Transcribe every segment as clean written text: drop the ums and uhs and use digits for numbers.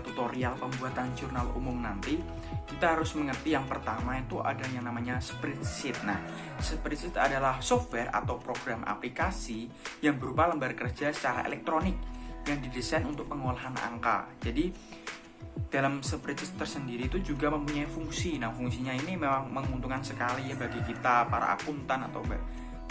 tutorial pembuatan jurnal umum nanti, kita harus mengerti yang pertama itu ada yang namanya spreadsheet. Nah, spreadsheet adalah software atau program aplikasi yang berupa lembar kerja secara elektronik yang didesain untuk pengolahan angka. Jadi dalam spreadsheet tersendiri itu juga mempunyai fungsi. Nah, fungsinya ini memang menguntungkan sekali ya bagi kita para akuntan atau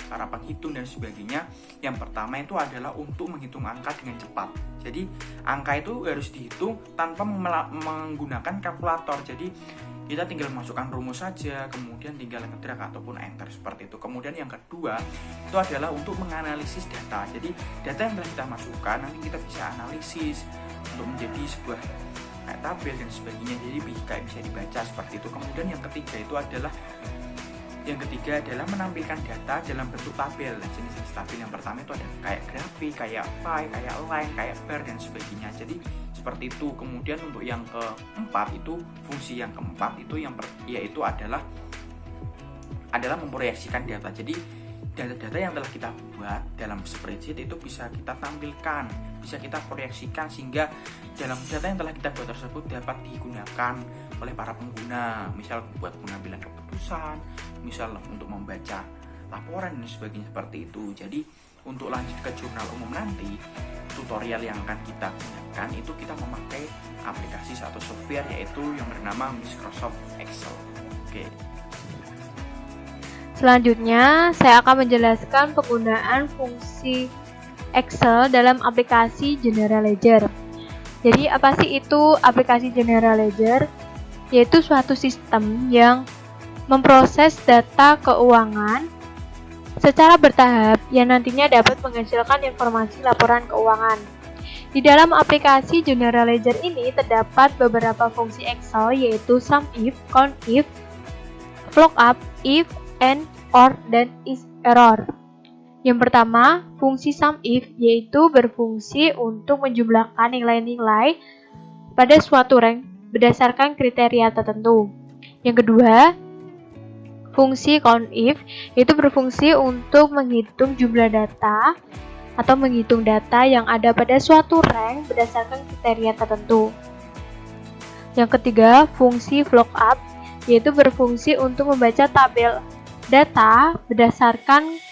para penghitung dan sebagainya. Yang pertama itu adalah untuk menghitung angka dengan cepat. Jadi angka itu harus dihitung tanpa menggunakan kalkulator. Jadi kita tinggal masukkan rumus saja, kemudian tinggal ngedrag ataupun enter seperti itu. Kemudian yang kedua itu adalah untuk menganalisis data. Jadi data yang telah kita masukkan nanti kita bisa analisis untuk menjadi sebuah kayak tabel dan sebagainya. Jadi kayak bisa dibaca seperti itu. Kemudian yang ketiga adalah menampilkan data dalam bentuk tabel. Nah, jenis-jenis tabel yang pertama itu ada kayak grafik, kayak pie, kayak line, kayak bar dan sebagainya. Jadi seperti itu. Kemudian untuk yang keempat itu fungsi yang keempat itu yaitu adalah memproyeksikan data. Jadi data-data yang telah kita buat dalam spreadsheet itu bisa kita tampilkan, bisa kita proyeksikan sehingga dalam data yang telah kita buat tersebut dapat digunakan oleh para pengguna, misal buat pengambilan keputusan, misal untuk membaca laporan dan sebagainya seperti itu. Jadi untuk lanjut ke jurnal umum nanti, tutorial yang akan kita gunakan itu kita memakai aplikasi atau software yaitu yang bernama Microsoft Excel. Oke. Selanjutnya, saya akan menjelaskan penggunaan fungsi Excel dalam aplikasi General Ledger. Jadi, apa sih itu aplikasi General Ledger? Yaitu suatu sistem yang memproses data keuangan secara bertahap yang nantinya dapat menghasilkan informasi laporan keuangan. Di dalam aplikasi General Ledger ini terdapat beberapa fungsi Excel yaitu SUMIF, COUNTIF, VLOOKUP, IF, AND, OR, dan IS-ERROR. Yang pertama, fungsi SUMIF yaitu berfungsi untuk menjumlahkan nilai-nilai pada suatu rank berdasarkan kriteria tertentu. Yang kedua, fungsi COUNTIF yaitu berfungsi untuk menghitung jumlah data atau menghitung data yang ada pada suatu rank berdasarkan kriteria tertentu. Yang ketiga, fungsi VLOOKUP yaitu berfungsi untuk membaca tabel data berdasarkan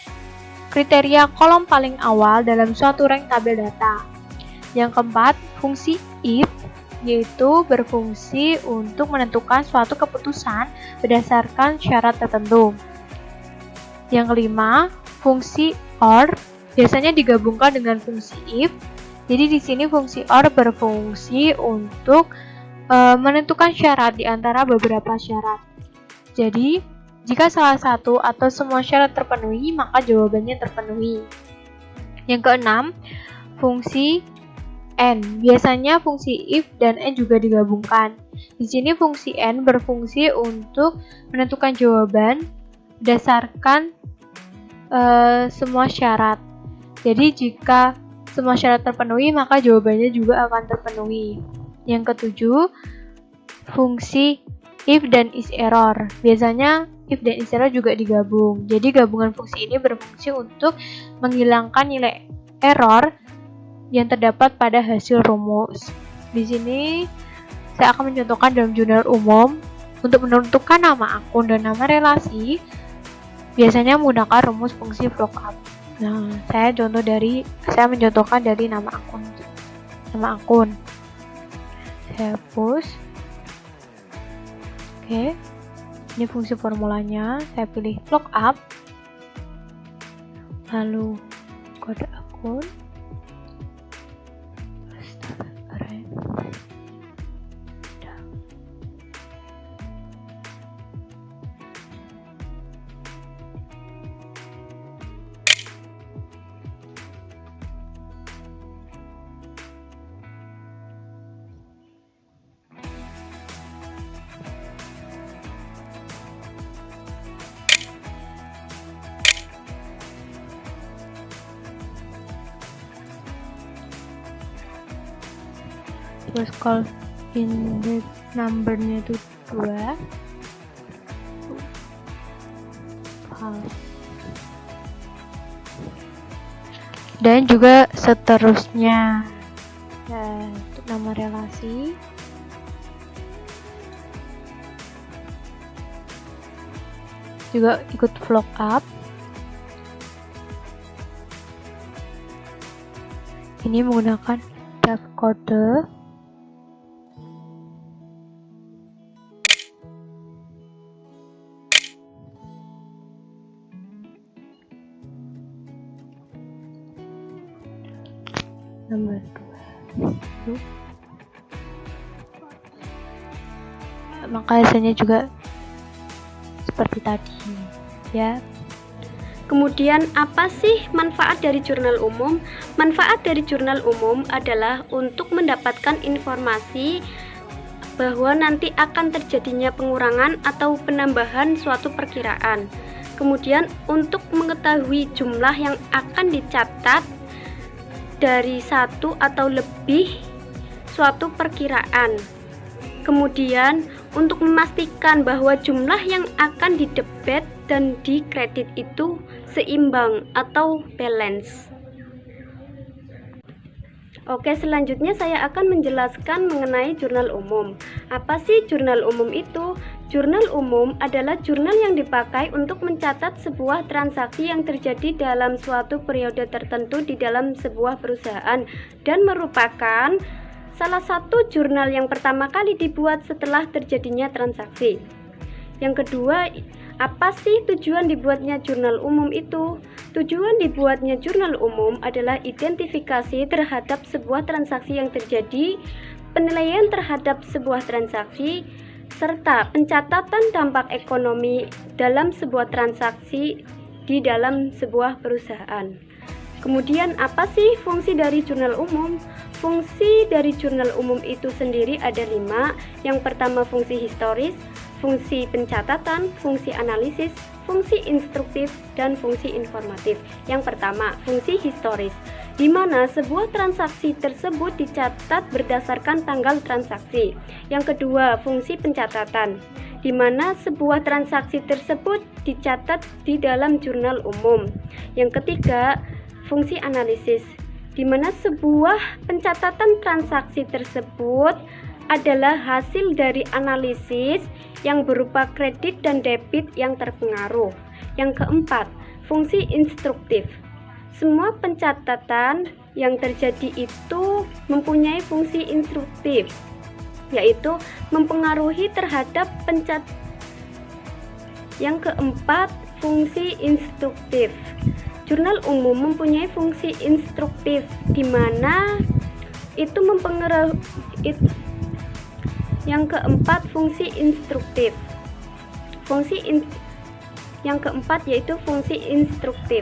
kriteria kolom paling awal dalam suatu rank tabel data. Yang keempat, fungsi IF yaitu berfungsi untuk menentukan suatu keputusan berdasarkan syarat tertentu. Yang kelima, fungsi OR biasanya digabungkan dengan fungsi IF. Jadi di sini fungsi OR berfungsi untuk menentukan syarat di antara beberapa syarat. Jadi, jika salah satu atau semua syarat terpenuhi, maka jawabannya terpenuhi. Yang keenam, fungsi AND. Biasanya fungsi IF dan AND juga digabungkan. Di sini fungsi AND berfungsi untuk menentukan jawaban berdasarkan semua syarat. Jadi jika semua syarat terpenuhi, maka jawabannya juga akan terpenuhi. Yang ketujuh, fungsi IF dan IS-ERROR. Biasanya IF dan IS-ERROR juga digabung. Jadi gabungan fungsi ini berfungsi untuk menghilangkan nilai error yang terdapat pada hasil rumus. Di sini saya akan mencontohkan dalam jurnal umum untuk menentukan nama akun dan nama relasi. Biasanya menggunakan rumus fungsi VLOOKUP. Nah, saya mencontohkan dari nama akun. Saya hapus. Oke. Ini fungsi formulanya. Saya pilih VLOOKUP. Lalu kode akun. Terus call index numbernya itu 2. Dan juga seterusnya. Nah, untuk nama relasi juga ikut vlog up. Ini menggunakan camcorder. Nomor 2. Maka hasilnya juga seperti tadi ya. Kemudian apa sih manfaat dari jurnal umum? Manfaat dari jurnal umum adalah untuk mendapatkan informasi bahwa nanti akan terjadinya pengurangan atau penambahan suatu perkiraan. Kemudian untuk mengetahui jumlah yang akan dicatat dari satu atau lebih suatu perkiraan. Kemudian untuk memastikan bahwa jumlah yang akan didebet dan dikredit itu seimbang atau balance. Oke, selanjutnya saya akan menjelaskan mengenai jurnal umum. Apa sih jurnal umum itu? Jurnal umum adalah jurnal yang dipakai untuk mencatat sebuah transaksi yang terjadi dalam suatu periode tertentu di dalam sebuah perusahaan dan merupakan salah satu jurnal yang pertama kali dibuat setelah terjadinya transaksi. Yang kedua, apa sih tujuan dibuatnya jurnal umum itu? Tujuan dibuatnya jurnal umum adalah identifikasi terhadap sebuah transaksi yang terjadi, penilaian terhadap sebuah transaksi, serta pencatatan dampak ekonomi dalam sebuah transaksi di dalam sebuah perusahaan. Kemudian apa sih fungsi dari jurnal umum? Fungsi dari jurnal umum itu sendiri ada 5. Yang pertama fungsi historis, fungsi pencatatan, fungsi analisis, fungsi instruktif, dan fungsi informatif. Yang pertama, fungsi historis, di mana sebuah transaksi tersebut dicatat berdasarkan tanggal transaksi. Yang kedua, fungsi pencatatan, di mana sebuah transaksi tersebut dicatat di dalam jurnal umum. Yang ketiga, fungsi analisis, di mana sebuah pencatatan transaksi tersebut adalah hasil dari analisis yang berupa kredit dan debit yang terpengaruh. Yang keempat, fungsi instruktif. Semua pencatatan yang terjadi itu mempunyai fungsi instruktif, yaitu mempengaruhi terhadap Yang keempat, fungsi instruktif. Jurnal umum mempunyai fungsi instruktif, di mana itu mempengaruhi. Yang keempat, fungsi instruktif. Yang keempat yaitu fungsi instruktif.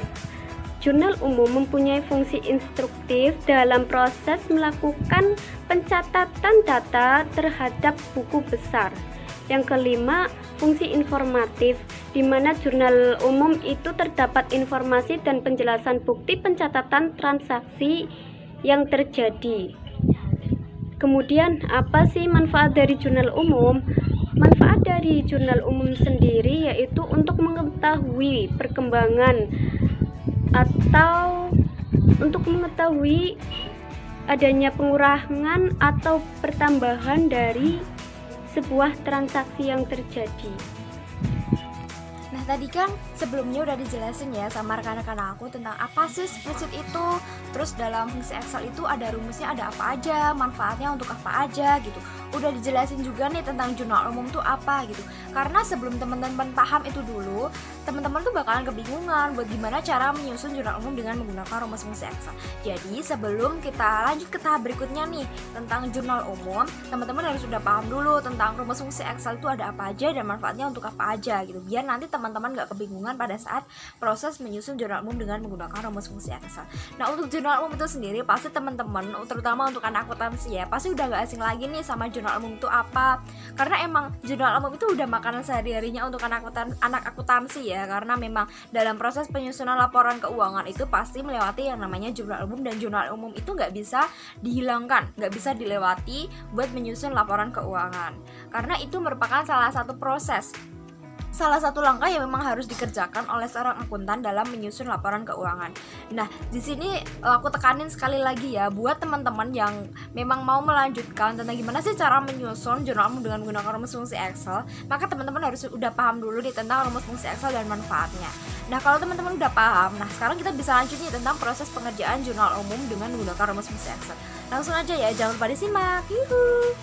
Jurnal umum mempunyai fungsi instruktif dalam proses melakukan pencatatan data terhadap buku besar. Yang kelima, fungsi informatif, di mana jurnal umum itu terdapat informasi dan penjelasan bukti pencatatan transaksi yang terjadi. Kemudian, apa sih manfaat dari jurnal umum? Manfaat dari jurnal umum sendiri yaitu untuk mengetahui perkembangan atau untuk mengetahui adanya pengurangan atau pertambahan dari sebuah transaksi yang terjadi. Nah, tadi kan sebelumnya udah dijelasin ya sama rekan-rekan aku tentang apa sih spreadsheet itu. Terus dalam fungsi Excel itu ada rumusnya, ada apa aja, manfaatnya untuk apa aja gitu. Udah dijelasin juga nih tentang jurnal umum tuh apa gitu. Karena sebelum teman-teman paham itu dulu, teman-teman tuh bakalan kebingungan buat gimana cara menyusun jurnal umum dengan menggunakan rumus fungsi Excel. Jadi sebelum kita lanjut ke tahap berikutnya nih tentang jurnal umum, teman-teman harus sudah paham dulu tentang rumus fungsi Excel itu ada apa aja dan manfaatnya untuk apa aja gitu. Biar nanti teman-teman gak kebingungan pada saat proses menyusun jurnal umum dengan menggunakan rumus fungsi Excel. Nah, untuk jurnal umum itu sendiri pasti teman-teman, terutama untuk anak akuntansi ya, pasti udah gak asing lagi nih sama jurnal umum itu apa. Karena emang jurnal umum itu udah makanan sehari-harinya untuk anak akuntansi ya. Karena memang dalam proses penyusunan laporan keuangan itu pasti melewati yang namanya jurnal umum, dan jurnal umum itu gak bisa dihilangkan, gak bisa dilewati buat menyusun laporan keuangan. Karena itu merupakan salah satu proses salah satu langkah yang memang harus dikerjakan oleh seorang akuntan dalam menyusun laporan keuangan. Nah, di sini aku tekanin sekali lagi ya buat teman-teman yang memang mau melanjutkan tentang gimana sih cara menyusun jurnal umum dengan menggunakan rumus fungsi Excel, maka teman-teman harus udah paham dulu nih tentang rumus fungsi Excel dan manfaatnya. Nah, kalau teman-teman udah paham, nah sekarang kita bisa lanjut nih tentang proses pengerjaan jurnal umum dengan menggunakan rumus fungsi Excel. Langsung aja ya, jangan lupa disimak. Yuhu.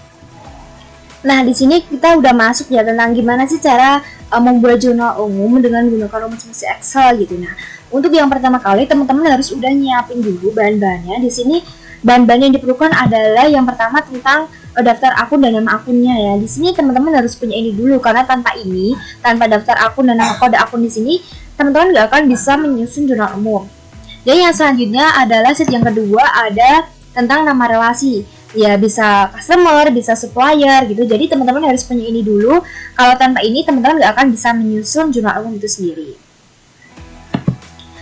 Nah, di sini kita udah masuk ya tentang gimana sih cara membuat jurnal umum dengan menggunakan rumus fungsi Excel gitu. Nah, untuk yang pertama kali teman-teman harus udah nyiapin dulu bahan-bahannya. Di sini bahan-bahan yang diperlukan adalah yang pertama tentang daftar akun dan nama akunnya ya. Di sini teman-teman harus punya ini dulu karena tanpa ini, tanpa daftar akun dan nama kode akun di sini, teman-teman nggak akan bisa menyusun jurnal umum. Jadi yang selanjutnya adalah sheet yang kedua ada tentang nama relasi. Ya bisa customer, bisa supplier gitu. Jadi teman-teman harus punya ini dulu. Kalau tanpa ini teman-teman nggak akan bisa menyusun jurnal umum itu sendiri.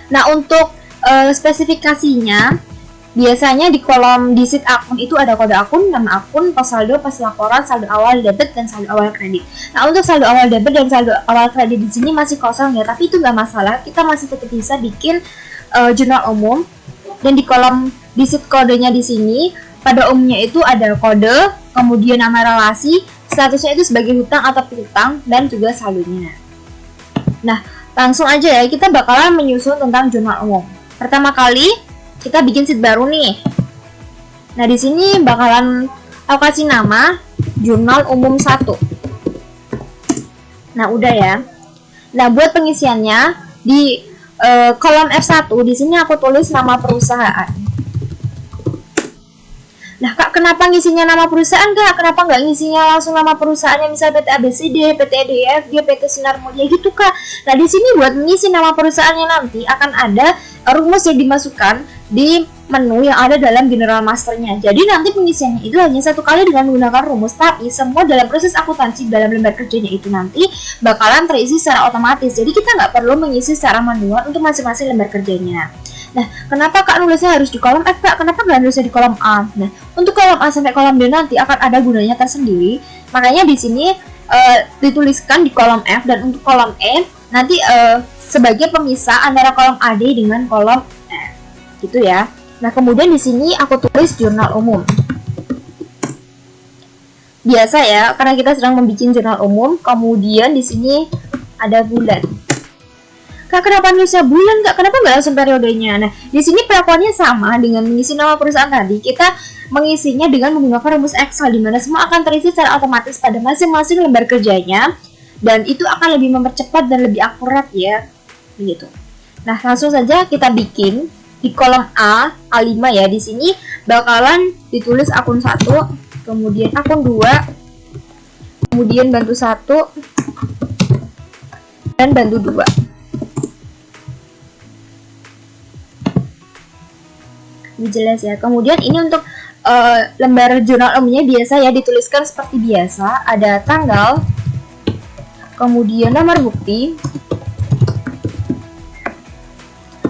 Nah, untuk spesifikasinya biasanya di kolom di sheet akun itu ada kode akun, nama akun, pos saldo, pos laporan, saldo awal debit dan saldo awal kredit. Nah, untuk saldo awal debit dan saldo awal kredit di sini masih kosong ya, tapi itu nggak masalah. Kita masih tetap bisa bikin jurnal umum. Dan di kolom di sheet kodenya di sini pada umumnya itu ada kode, kemudian nama relasi, statusnya itu sebagai hutang atau piutang, dan juga saldonya. Nah, langsung aja ya, kita bakalan menyusun tentang jurnal umum. Pertama kali, kita bikin sheet baru nih. Nah, di sini bakalan aku kasih nama jurnal umum 1. Nah, udah ya. Nah, buat pengisiannya di kolom F1 di sini aku tulis nama perusahaan. Nah, Kak, kenapa ngisinya nama perusahaan, Kak? Kenapa nggak ngisinya langsung nama perusahaannya, misalnya PT ABCD, PT EDFG, PT Sinar Mulia gitu, Kak? Nah, di sini buat mengisi nama perusahaannya nanti akan ada rumus yang dimasukkan di menu yang ada dalam general masternya. Jadi nanti pengisiannya itu hanya satu kali dengan menggunakan rumus, tapi semua dalam proses akuntansi dalam lembar kerjanya itu nanti bakalan terisi secara otomatis. Jadi kita nggak perlu mengisi secara manual untuk masing-masing lembar kerjanya. Nah, kenapa Kak nulisnya harus di kolom F, Kak? Kenapa nggak nulisnya di kolom A? Nah, untuk kolom A sampai kolom D nanti akan ada gunanya tersendiri. Makanya di sini dituliskan di kolom F, dan untuk kolom E nanti sebagai pemisah antara kolom AD dengan kolom F. Gitu ya. Nah, kemudian di sini aku tulis jurnal umum. Biasa ya, karena kita sedang membuat jurnal umum, kemudian di sini ada bulan. Kak, kenapa nulisnya bulan, Kak? Kenapa nggak langsung periodenya? Nah, di sini perlakuannya sama dengan mengisi nama perusahaan tadi. Kita mengisinya dengan menggunakan rumus Excel, di mana semua akan terisi secara otomatis pada masing-masing lembar kerjanya, dan itu akan lebih mempercepat dan lebih akurat ya, begitu. Nah, langsung saja kita bikin di kolom A, A5 ya. Di sini bakalan ditulis akun 1, kemudian akun 2, kemudian bantu 1, dan bantu 2. Lebih jelas ya. Kemudian ini untuk lembar jurnal umumnya biasa ya dituliskan seperti biasa, ada tanggal, kemudian nomor bukti,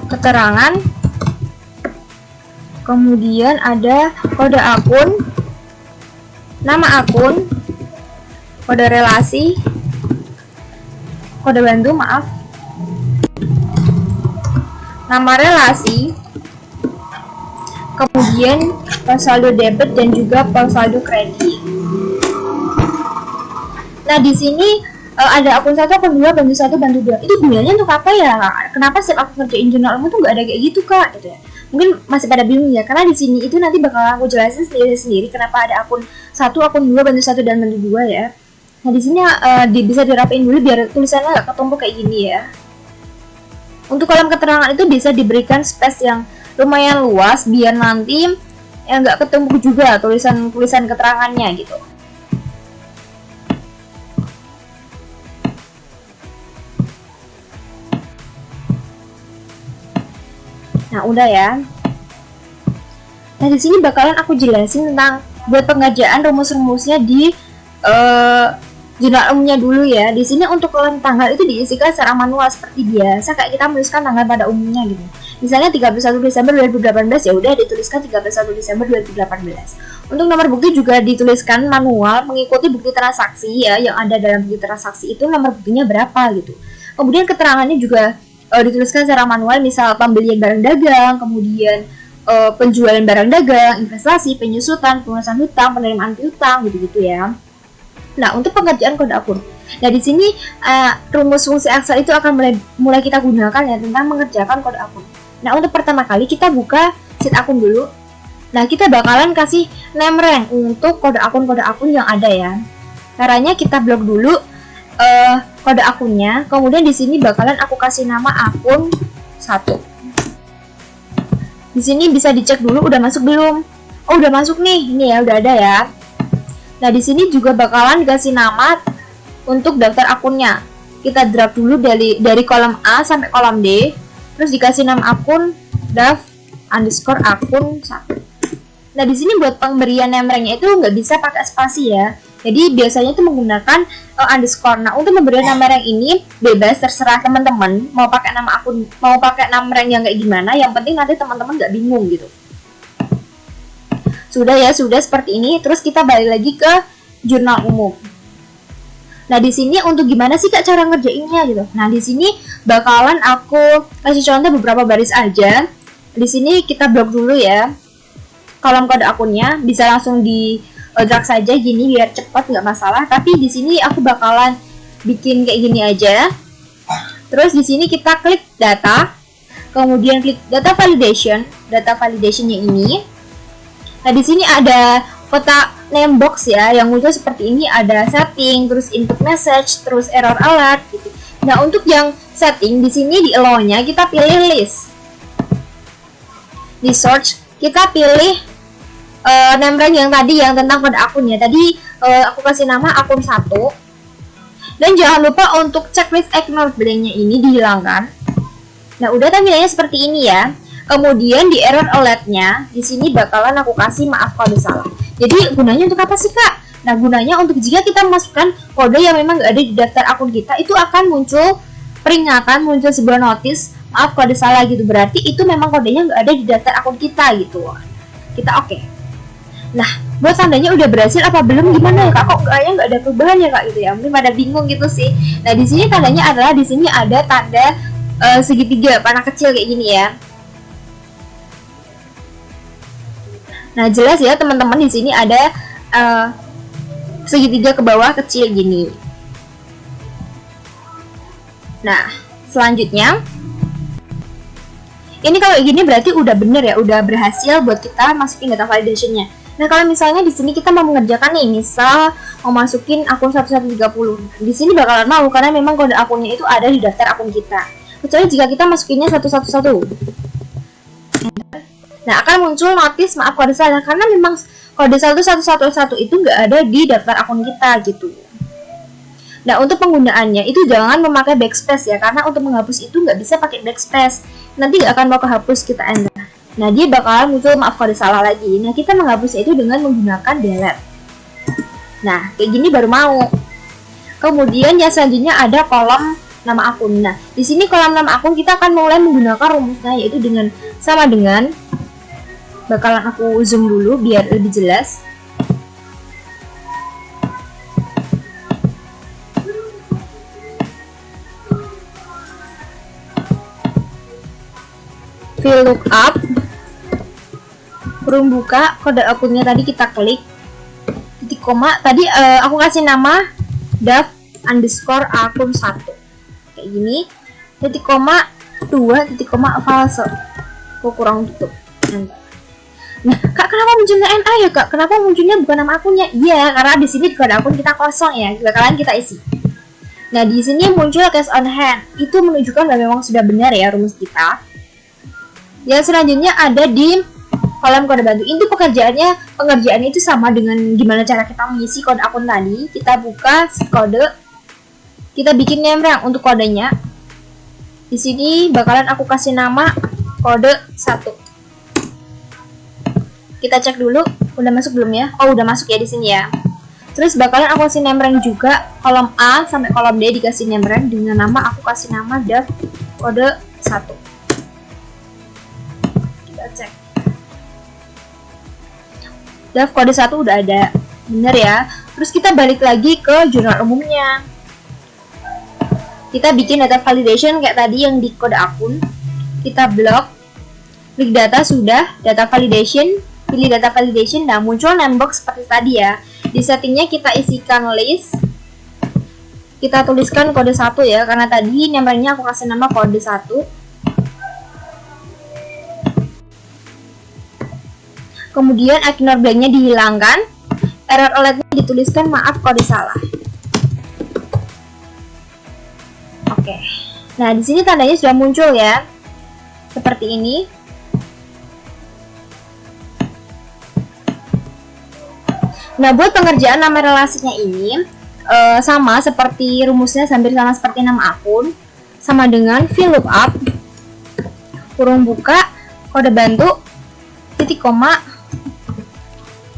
keterangan, kemudian ada kode akun, nama akun, kode relasi, kode bantu, maaf, nama relasi, kemudian pos saldo debit dan juga pos saldo kredit. Nah, di sini ada akun 1, akun 2, bantu 1, bantu 2. Itu gunanya untuk apa ya? Kenapa setiap aku ngerjain jurnal umum tuh nggak ada kayak gitu, Kak? Gitu ya. Mungkin masih pada bingung ya, karena di sini itu nanti bakal aku jelasin sendiri kenapa ada akun 1, akun 2, bantu 1 dan bantu 2 ya. Nah, di sini bisa dirapiin dulu biar tulisannya nggak ketumpuk kayak gini ya. Untuk kolom keterangan itu bisa diberikan space yang lumayan luas biar nanti nggak ketumpuk juga tulisan keterangannya gitu. Nah, udah ya. Nah, di sini bakalan aku jelasin tentang buat pengerjaan rumus-rumusnya di jurnal umumnya dulu ya. Di sini untuk kolom tanggal itu diisikan secara manual seperti biasa kayak kita menuliskan tanggal pada umumnya gitu. Misalnya 31 Desember 2018 ya udah dituliskan 31 Desember 2018. Untuk nomor bukti juga dituliskan manual mengikuti bukti transaksi ya, yang ada dalam bukti transaksi itu nomor buktinya berapa gitu. Kemudian keterangannya juga dituliskan secara manual, misal pembelian barang dagang, kemudian penjualan barang dagang, investasi, penyusutan, pengurusan hutang, penerimaan piutang gitu-gitu ya. Nah, untuk pengerjaan kode akun. Nah, di sini rumus fungsi Excel itu akan mulai kita gunakan ya tentang mengerjakan kode akun. Nah, untuk pertama kali kita buka sheet akun dulu. Nah, kita bakalan kasih name rank untuk kode akun yang ada ya. Caranya kita blok dulu kode akunnya, kemudian di sini bakalan aku kasih nama akun 1. Di sini bisa dicek dulu udah masuk belum. Oh, udah masuk nih. Ini ya, udah ada ya. Nah, di sini juga bakalan dikasih nama untuk daftar akunnya. Kita drag dulu dari kolom A sampai kolom D, terus dikasih nama akun _akun 1. Nah, di sini buat pemberian name rank-nya itu nggak bisa pakai spasi ya. Jadi biasanya itu menggunakan underscore. Nah, untuk pemberian nama rank ini bebas, terserah teman-teman mau pakai nama akun, mau pakai nama rank yang kayak gimana. Yang penting nanti teman-teman nggak bingung gitu. Sudah ya, sudah seperti ini. Terus kita balik lagi ke jurnal umum. Nah, di sini untuk gimana sih Kak cara ngerjainnya gitu. Nah, di sini bakalan aku kasih contoh beberapa baris aja. Di sini kita blok dulu ya. Kolom kode akunnya bisa langsung di drag saja gini biar cepat, nggak masalah. Tapi di sini aku bakalan bikin kayak gini aja. Terus di sini kita klik data, kemudian klik data validationnya ini. Nah, di sini ada kotak name box ya yang muncul seperti ini, ada setting, terus input message, terus error alert gitu. Nah, untuk yang setting di sini di allow-nya kita pilih list. Di search kita pilih name rank yang tadi yang tentang kode akunnya. Tadi aku kasih nama akun 1. Dan jangan lupa untuk checklist ignore blanknya ini dihilangkan. Nah, udah tampilannya seperti ini ya. Kemudian di error alert-nya di sini bakalan aku kasih maaf kalau salah. Jadi gunanya untuk apa sih Kak? Nah, gunanya untuk jika kita masukkan kode yang memang nggak ada di daftar akun kita, itu akan muncul peringatan, muncul sebuah notis maaf kode salah gitu. Berarti itu memang kodenya nggak ada di daftar akun kita gitu. Kita oke. Nah, buat tandanya udah berhasil apa belum gimana ya Kak? Kok kayaknya nggak ada perubahan ya Kak gitu ya? Mungkin pada bingung gitu sih. Nah, di sini tandanya adalah di sini ada tanda segitiga panah kecil kayak gini ya. Nah, jelas ya teman-teman, di sini ada segitiga ke bawah kecil gini. Nah, selanjutnya ini kalau gini berarti udah bener ya, udah berhasil buat kita masukin data validationnya. Nah, kalau misalnya di sini kita mau mengerjakan nih, misal mau masukin akun 1130, di sini bakalan mau karena memang kode akunnya itu ada di daftar akun kita. Kecuali jika kita masukinnya 111. Nah, akan muncul notis maaf kode salah karena memang kode 1111 itu nggak ada di daftar akun kita gitu. Nah, untuk penggunaannya itu jangan memakai backspace ya, karena untuk menghapus itu nggak bisa pakai backspace. Nanti nggak akan mau kehapus, kita enter. Nah, dia bakalan muncul maaf kode salah lagi. Nah, kita menghapusnya itu dengan menggunakan delete. Nah, kayak gini baru mau. Kemudian yang selanjutnya ada kolom nama akun. Nah, di sini kolom nama akun kita akan mulai menggunakan rumusnya, yaitu dengan sama dengan, bakalan aku zoom dulu biar lebih jelas. VLOOKUP, kurung buka, kode akunnya tadi kita klik, titik koma, tadi aku kasih nama _akun 1 kayak gini, titik koma 2, titik koma false, aku kurang tutup. Nah, Kak, kenapa munculnya NA ya Kak? Kenapa munculnya bukan nama akunnya? Iya, karena di sini kode akun kita kosong ya, bakalan kita isi. Nah, di sini muncul cash on hand, itu menunjukkan bahwa memang sudah benar ya rumus kita. Yang selanjutnya ada di kolom kode bantu. Ini pengerjaannya itu sama dengan gimana cara kita mengisi kode akun tadi. Kita buka kode, kita bikin name rank untuk kodenya. Di sini bakalan aku kasih nama kode 1. Kita cek dulu, udah masuk belum ya? Oh, udah masuk ya di sini ya. Terus bakalan aku kasih name rank juga, kolom A sampai kolom D dikasih name rank dengan nama, aku kasih nama kode 1. Cek. Draft kode 1 udah ada. Bener ya. Terus kita balik lagi ke jurnal umumnya. Kita bikin data validation kayak tadi yang di kode akun. Kita blok. Klik data sudah, data validation, pilih data validation, nah muncul name box seperti tadi ya. Di settingnya kita isikan list, kita tuliskan kode 1 ya, karena tadi namanya aku kasih nama kode 1. Kemudian ignore blanknya dihilangkan, error alertnya dituliskan maaf kode salah. Oke, nah di sini tandanya sudah muncul ya, seperti ini. Nah, buat pengerjaan nama relasinya ini sama seperti rumusnya, hampir sama seperti nama akun, sama dengan VLOOKUP, kurung buka, kode bantu, titik koma,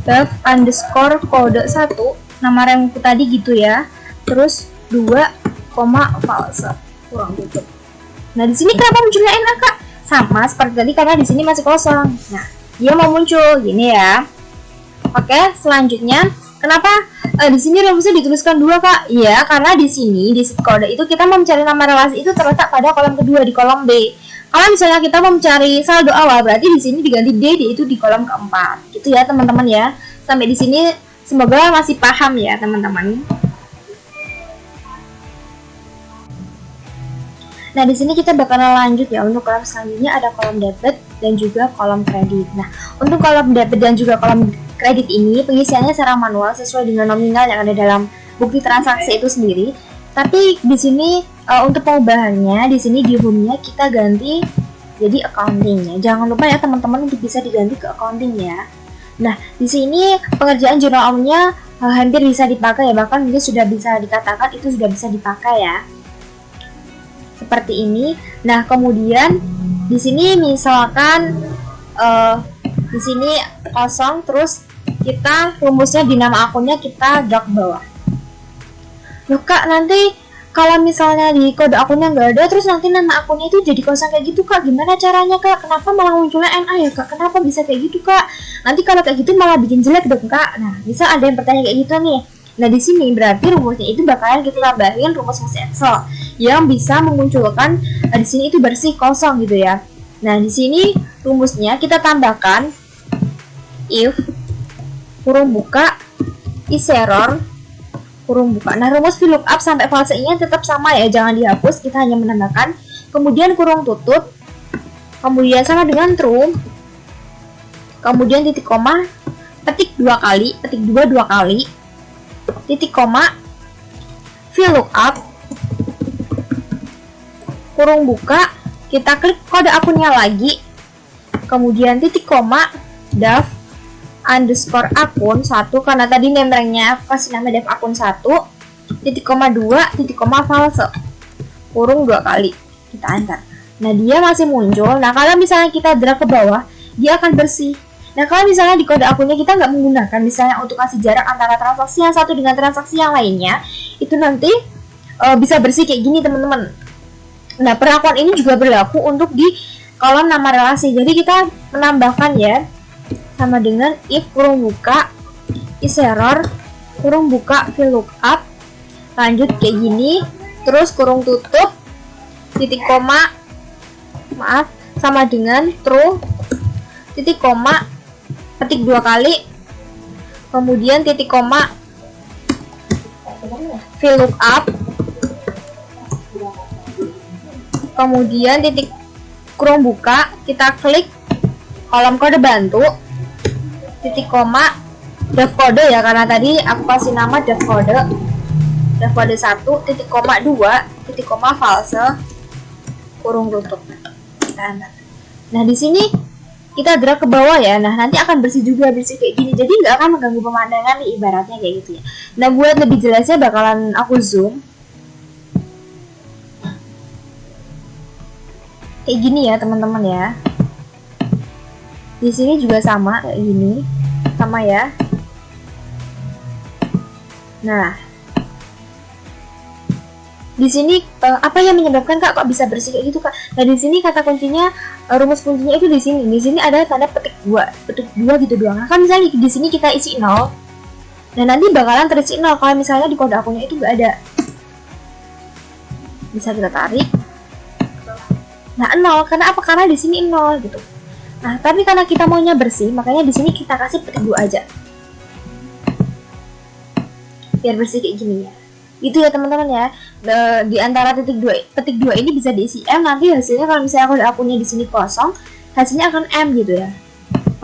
def underscore kode 1, nama remku tadi gitu ya, terus 2, false, kurang tutup. Nah, di sini kenapa munculnya NA, Kak? Sama seperti tadi karena di sini masih kosong. Nah, dia mau muncul gini ya. Oke, selanjutnya kenapa di sini rumusnya dituliskan 2, Kak? Iya, karena di sini di sheet kode itu kita mau mencari nama relasi itu terletak pada kolom kedua di kolom B. Kalau misalnya kita mau mencari saldo awal, berarti di sini diganti D itu di kolom keempat. Gitu ya, teman-teman ya. Sampai di sini semoga masih paham ya, teman-teman. Nah, di sini kita bakalan lanjut ya. Untuk kolom selanjutnya ada kolom debit dan juga kolom kredit. Nah, untuk kolom debit dan juga kolom kredit ini pengisiannya secara manual sesuai dengan nominal yang ada dalam bukti transaksi itu sendiri. Tapi di sini untuk pengubahannya di sini di home-nya kita ganti jadi accounting-nya. Jangan lupa ya teman-teman untuk bisa diganti ke accounting ya. Nah, di sini pengerjaan jurnal umumnya hampir bisa dipakai ya, bahkan mungkin sudah bisa dikatakan itu sudah bisa dipakai ya. Seperti ini. Nah, kemudian di sini misalkan di sini kosong, terus kita rumusnya di nama akunnya kita drag ke bawah. Loh Kak, nanti kalau misalnya di kode akunnya nggak ada, terus nanti nama akunnya itu jadi kosong kayak gitu Kak, gimana caranya Kak? Kenapa malah munculnya NA ya Kak? Kenapa bisa kayak gitu Kak? Nanti kalau kayak gitu malah bikin jelek dong Kak. Nah, bisa ada yang bertanya kayak gitu nih. Nah, di sini berarti rumusnya itu bakalan kita tambahin rumus fungsi Excel yang bisa memunculkan di sini itu bersih kosong gitu ya. Nah, di sini rumusnya kita tambahkan if kurung buka is error kurung buka. Nah, rumus VLOOKUP sampai false-nya tetap sama ya, jangan dihapus, kita hanya menambahkan. Kemudian kurung tutup, kemudian sama dengan true, kemudian titik koma, petik 2 kali, petik 2 kali, titik koma, VLOOKUP, kurung buka, kita klik kode akunnya lagi, kemudian titik koma, def underscore akun 1, karena tadi name-nya kasih nama def akun 1, titik koma 2, titik koma false, kurung 2 kali, kita enter. Nah, dia masih muncul. Nah, kalau misalnya kita drag ke bawah, dia akan bersih. Nah, kalau misalnya di kode akunnya kita nggak menggunakan misalnya untuk kasih jarak antara transaksi yang satu dengan transaksi yang lainnya, itu nanti bisa bersih kayak gini teman-teman. Nah, perlakuan ini juga berlaku untuk di kolom nama relasi. Jadi kita menambahkan ya, sama dengan if kurung buka is error kurung buka VLOOKUP, lanjut kayak gini, terus kurung tutup, titik koma, maaf, sama dengan true, titik koma, petik 2 kali, kemudian titik koma, VLOOKUP, kemudian titik kurung buka, kita klik kolom kode bantu, titik koma, def kode ya, karena tadi aku kasih nama def kode 1, titik koma 2, titik koma false, kurung tutup. Nah, di sini kita drag ke bawah ya. Nah, nanti akan bersih juga, bersih kayak gini. Jadi nggak akan mengganggu pemandangan nih, ibaratnya kayak gitu ya. Nah, buat lebih jelasnya bakalan aku zoom. Kayak gini ya, teman-teman ya. Di sini juga sama kayak gini. Sama ya. di sini apa yang menyebabkan Kak kok bisa bersih kayak gitu Kak? Nah di sini kata kuncinya, rumus kuncinya itu di sini. Di sini ada tanda petik 2 gitu doang. Nah, kan misalnya di sini kita isi 0, nah nanti bakalan terisi 0 kalau misalnya di kode akunnya itu nggak ada. Bisa kita tarik. Nah 0, karena apa? Karena di sini 0 gitu. Nah tapi karena kita maunya bersih, makanya di sini kita kasih petik 2 aja. Biar bersih kayak gini ya. Itu ya teman-teman ya. Di antara petik 2 ini bisa diisi M, nanti hasilnya kalau misalnya kode akunnya di sini kosong, hasilnya akan M gitu ya.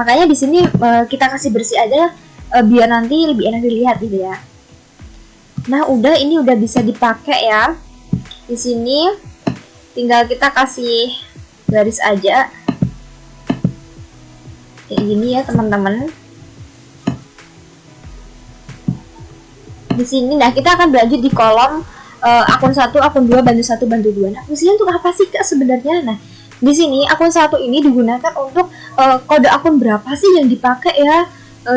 Makanya di sini kita kasih bersih aja biar nanti lebih enak dilihat gitu ya. Nah, ini udah bisa dipakai ya. Di sini tinggal kita kasih garis aja. Kayak gini ya, teman-teman. Di sini nah kita akan berlanjut di kolom akun 1, akun 2, bantu 1, bantu 2. Nah, fungsinya untuk apa sih Kak sebenarnya? Nah, di sini akun 1 ini digunakan untuk kode akun berapa sih yang dipakai ya?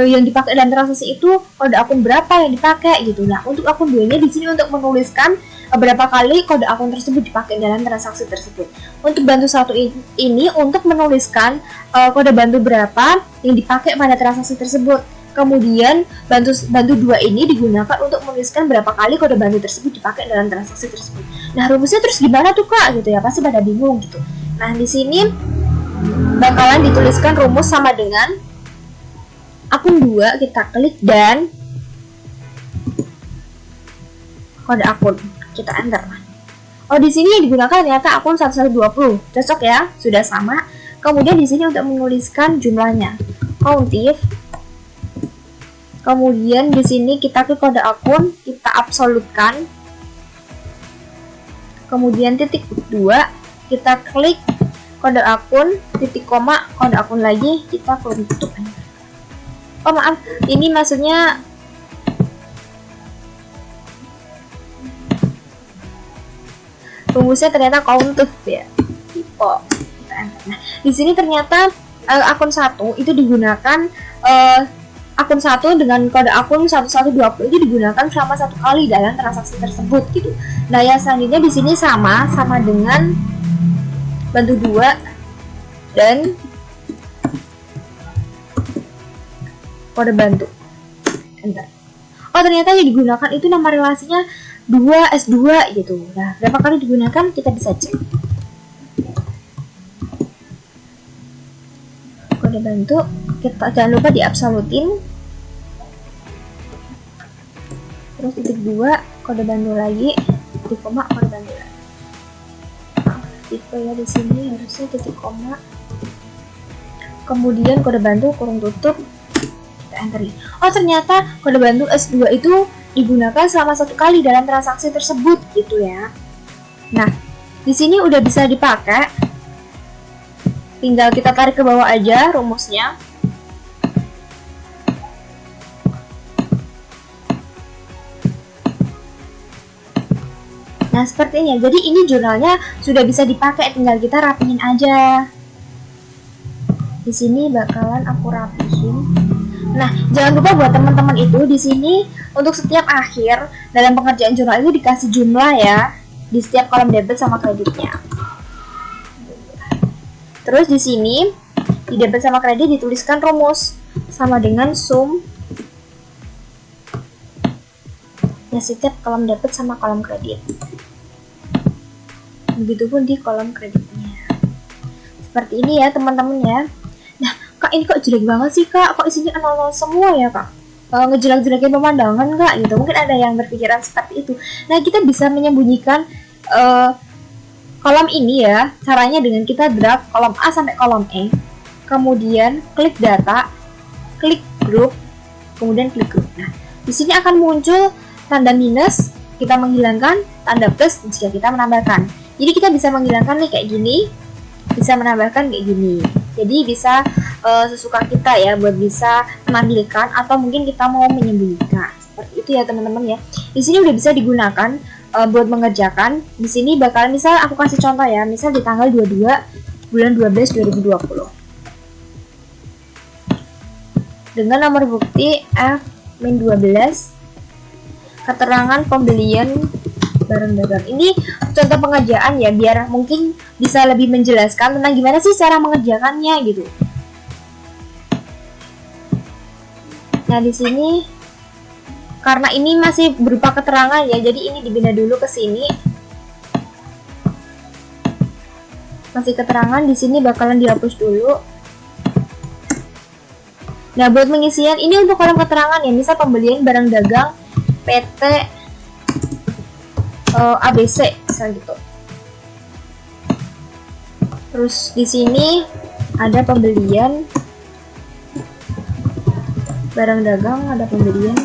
Yang dipakai dalam transaksi itu kode akun berapa yang dipakai gitu. Nah, untuk akun 2-nya di sini untuk menuliskan berapa kali kode akun tersebut dipakai dalam transaksi tersebut. Untuk bantu 1 ini untuk menuliskan kode bantu berapa yang dipakai pada transaksi tersebut. Kemudian bantu 2 ini digunakan untuk menuliskan berapa kali kode bantu tersebut dipakai dalam transaksi tersebut. Nah, rumusnya terus gimana tuh Kak gitu ya, pasti pada bingung gitu. Nah, di sini bakalan dituliskan rumus sama dengan akun 2, kita klik dan kode akun, kita enter. Oh, di sini yang digunakan ternyata akun 1120. Cocok ya, sudah sama. Kemudian di sini untuk menuliskan jumlahnya. Countif. Kemudian di sini kita klik kode akun, kita absolutkan. Kemudian titik 2, kita klik kode akun, titik koma, kode akun lagi, kita klik tutup. Oh maaf, ini maksudnya rumusnya ternyata countif ya. Tipe. Nah, di sini ternyata akun 1 itu digunakan akun 1 dengan kode akun 1120 itu digunakan selama 1 kali dalam transaksi tersebut gitu. Nah, yang selanjutnya di sini sama dengan bantu 2 dan kode bantu. Enter. Oh, ternyata yang digunakan itu nama relasinya 2S2 gitu. Nah, berapa kali digunakan kita bisa cek. Kode bantu kita jangan lupa diabsolutin. Terus titik 2 kode bantu lagi, titik koma kode bantu lagi. Tipe ya di sini harusnya titik koma. Kemudian kode bantu kurung tutup, kita enter. Oh, ternyata kode bantu S2 itu digunakan selama 1 kali dalam transaksi tersebut gitu ya. Nah, di sini udah bisa dipakai. Tinggal kita tarik ke bawah aja rumusnya. Nah, seperti ini. Jadi ini jurnalnya sudah bisa dipakai, tinggal kita rapihin aja. Di sini bakalan aku rapihin. Nah, jangan lupa buat teman-teman itu di sini untuk setiap akhir dalam pengerjaan jurnal itu dikasih jumlah ya di setiap kolom debit sama kreditnya. Terus di sini di debit sama kredit dituliskan rumus sama dengan sum ya setiap kolom debit sama kolom kredit. Begitupun di kolom kreditnya. Seperti ini ya teman-teman ya. Nah, Kak ini kok jelek banget sih Kak? Kok isinya 00 semua ya Kak? Ngejelek-jelekin pemandangan Kak gitu. Mungkin ada yang berpikiran seperti itu. Nah, kita bisa menyembunyikan kolom ini ya. Caranya dengan kita drag kolom A sampai kolom E. Kemudian klik data, klik grup, kemudian klik grup. Nah, di sini akan muncul tanda minus, kita menghilangkan, tanda plus jika kita menambahkan. Jadi kita bisa menghilangkan nih kayak gini, bisa menambahkan kayak gini. Jadi bisa sesuka kita ya buat bisa menampilkan atau mungkin kita mau menyembunyikan. Seperti itu ya teman-teman ya. Di sini udah bisa digunakan buat mengerjakan. Di sini bakalan misal aku kasih contoh ya, misal di tanggal 22 bulan 12 2020. Dengan nomor bukti F-12 keterangan pembelian barang dagang. Ini contoh pengerjaan ya, biar mungkin bisa lebih menjelaskan tentang gimana sih cara mengerjakannya gitu. Nah, di sini karena ini masih berupa keterangan ya, jadi ini dipindah dulu ke sini. Masih keterangan, di sini bakalan dihapus dulu. Nah, buat pengisian ini untuk kolom keterangan ya, misal pembelian barang dagang PT ABC misal gitu. Terus di sini ada pembelian barang dagang, ada pembelian.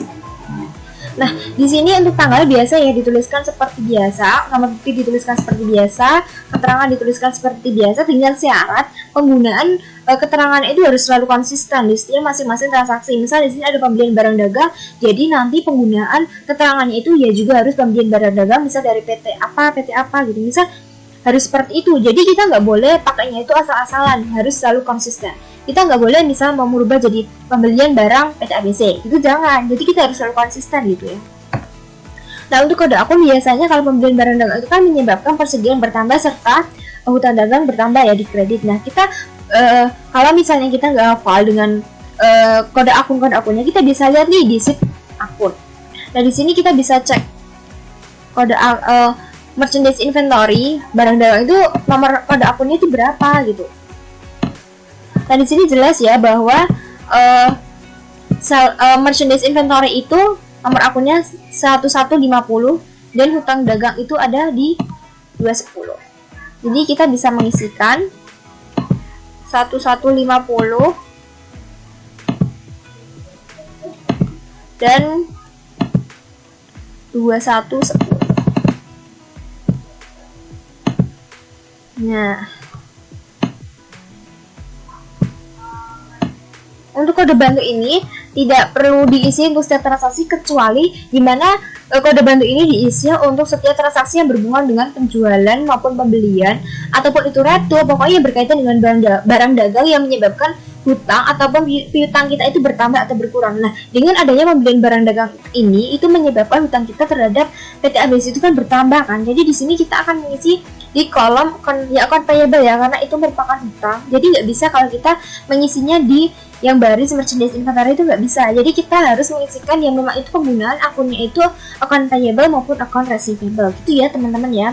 Nah, di sini untuk tanggal biasa ya dituliskan seperti biasa, nomor bukti dituliskan seperti biasa, keterangan dituliskan seperti biasa, dengan syarat penggunaan keterangan itu harus selalu konsisten di setiap masing-masing transaksi. Misal di sini ada pembelian barang dagang, jadi nanti penggunaan keterangannya itu ya juga harus pembelian barang dagang, misal dari PT apa gitu. Misal harus seperti itu. Jadi kita nggak boleh pakainya itu asal-asalan, harus selalu konsisten. Kita nggak boleh misal mau merubah jadi pembelian barang PT ABC, itu jangan. Jadi kita harus selalu konsisten gitu ya. Nah, untuk kode akun biasanya kalau pembelian barang dagang itu kan menyebabkan persediaan bertambah serta hutang dagang bertambah ya di kredit. Nah, kita kalau misalnya kita nggak hafal dengan kode akunnya, kita bisa lihat nih di sheet akun. Nah, di sini kita bisa cek kode merchandise inventory barang dagang itu nomor kode akunnya itu berapa gitu. Nah, di sini jelas ya bahwa merchandise inventory itu nomor akunnya 1150 dan hutang dagang itu ada di 210. Jadi kita bisa mengisikan 1150 dan 2110. Nah, untuk kode bantu ini tidak perlu diisi untuk setiap transaksi, kecuali di mana kode bantu ini diisi untuk setiap transaksi yang berhubungan dengan penjualan maupun pembelian, ataupun itu retu, pokoknya berkaitan dengan barang dagang yang menyebabkan hutang ataupun piutang kita itu bertambah atau berkurang. Nah, dengan adanya pembelian barang dagang ini itu menyebabkan hutang kita terhadap PT ABC itu kan bertambah kan. Jadi di sini kita akan mengisi di kolom account payable ya, karena itu merupakan hutang. Jadi nggak bisa kalau kita mengisinya di yang baris merchandise inventory itu nggak bisa. Jadi kita harus mengisikan yang memang itu penggunaan akunnya itu account payable maupun account receivable gitu ya teman-teman ya.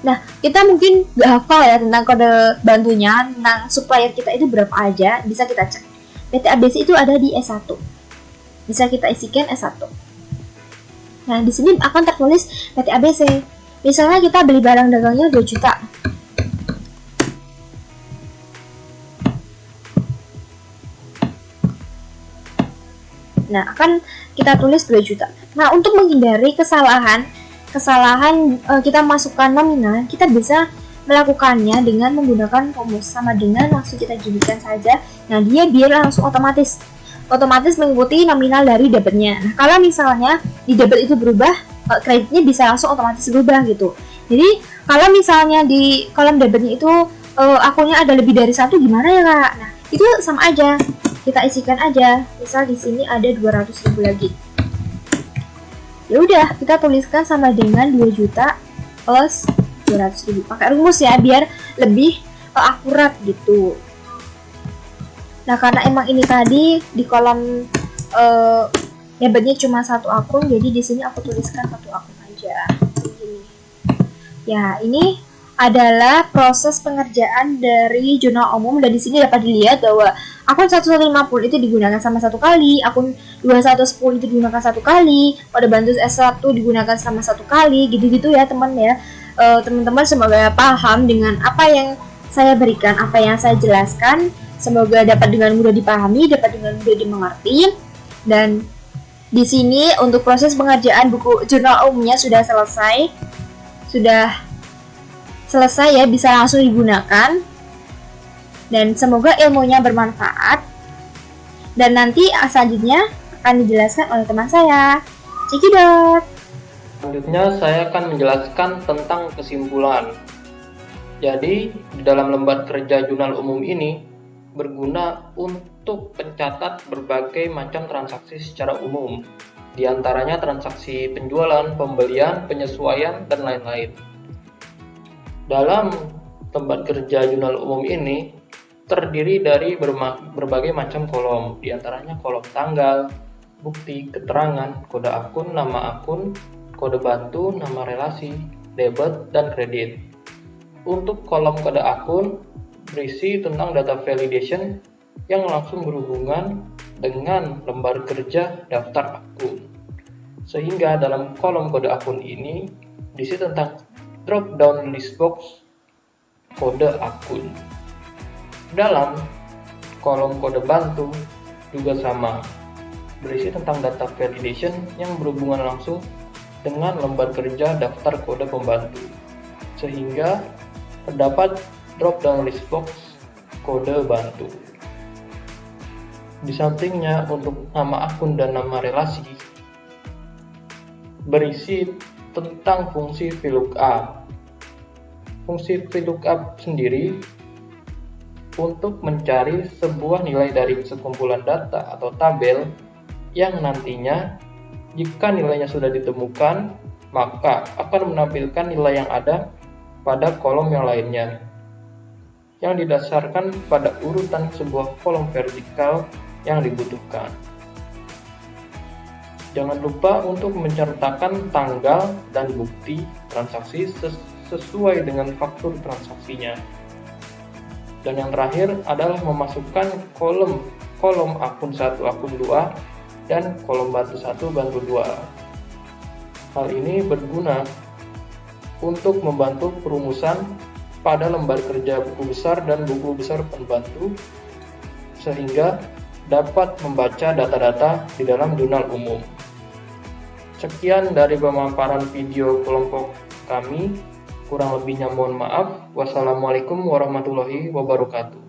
Nah, kita mungkin nggak hafal ya tentang kode bantunya, tentang supplier kita itu berapa aja, bisa kita cek. PT ABC itu ada di S1. Bisa kita isikan S1. Nah, di sini akan tertulis PT ABC. Misalnya kita beli barang dagangnya 2 juta. Nah, akan kita tulis 2 juta. Nah, untuk menghindari kesalahan kita masukkan nominal, kita bisa melakukannya dengan menggunakan rumus sama dengan langsung kita jadikan saja. Nah, dia biar langsung otomatis mengikuti nominal dari debitnya. Nah, kalau misalnya di debit itu berubah, kreditnya bisa langsung otomatis berubah gitu. Jadi kalau misalnya di kolom debitnya itu akunnya ada lebih dari 1, gimana ya kak? Nah, itu sama aja, kita isikan aja. Misal di sini ada 200.000 lagi. Ya udah, kita tuliskan sama dengan 2 juta plus 200.000. Pakai rumus ya biar lebih akurat gitu. Nah, karena emang ini tadi di kolom debitnya cuma 1 akun, jadi di sini aku tuliskan 1 akun aja. Begini. Ya, ini adalah proses pengerjaan dari jurnal umum, dan di sini dapat dilihat bahwa akun 1150 itu digunakan sama 1 kali, akun 2110 itu digunakan 1 kali, kode bantu S1 digunakan sama 1 kali, gitu-gitu ya teman ya. Teman-teman semoga paham dengan apa yang saya berikan, apa yang saya jelaskan, semoga dapat dengan mudah dipahami, dapat dengan mudah dimengerti. Dan di sini untuk proses pengerjaan buku jurnal umumnya sudah selesai ya, bisa langsung digunakan. Dan semoga ilmunya bermanfaat. Dan nanti selanjutnya akan dijelaskan oleh teman saya, Cikidot. Selanjutnya saya akan menjelaskan tentang kesimpulan. Jadi, di dalam lembar kerja jurnal umum ini berguna untuk pencatat berbagai macam transaksi secara umum, di antaranya transaksi penjualan, pembelian, penyesuaian, dan lain-lain. Dalam lembar kerja jurnal umum ini terdiri dari berbagai macam kolom, di antaranya kolom tanggal, bukti, keterangan, kode akun, nama akun, kode bantu, nama relasi, debit, dan kredit. Untuk kolom kode akun berisi tentang data validation yang langsung berhubungan dengan lembar kerja daftar akun. Sehingga dalam kolom kode akun ini diisi tentang drop down list box kode akun. Dalam kolom kode bantu juga sama, berisi tentang data validation yang berhubungan langsung dengan lembar kerja daftar kode pembantu. Sehingga terdapat drop down list box kode bantu. Di sampingnya untuk nama akun dan nama relasi berisi tentang fungsi VLOOKUP. Fungsi VLOOKUP sendiri untuk mencari sebuah nilai dari sekumpulan data atau tabel yang nantinya jika nilainya sudah ditemukan maka akan menampilkan nilai yang ada pada kolom yang lainnya yang didasarkan pada urutan sebuah kolom vertikal yang dibutuhkan. Jangan lupa untuk menceritakan tanggal dan bukti transaksi sesuai dengan faktur transaksinya. Dan yang terakhir adalah memasukkan kolom akun 1, akun 2, dan kolom bantu 1, bantu 2. Hal ini berguna untuk membantu perumusan pada lembar kerja buku besar dan buku besar pembantu sehingga dapat membaca data-data di dalam jurnal umum. Sekian dari pemaparan video kelompok kami. Kurang lebihnya mohon maaf. Wassalamualaikum warahmatullahi wabarakatuh.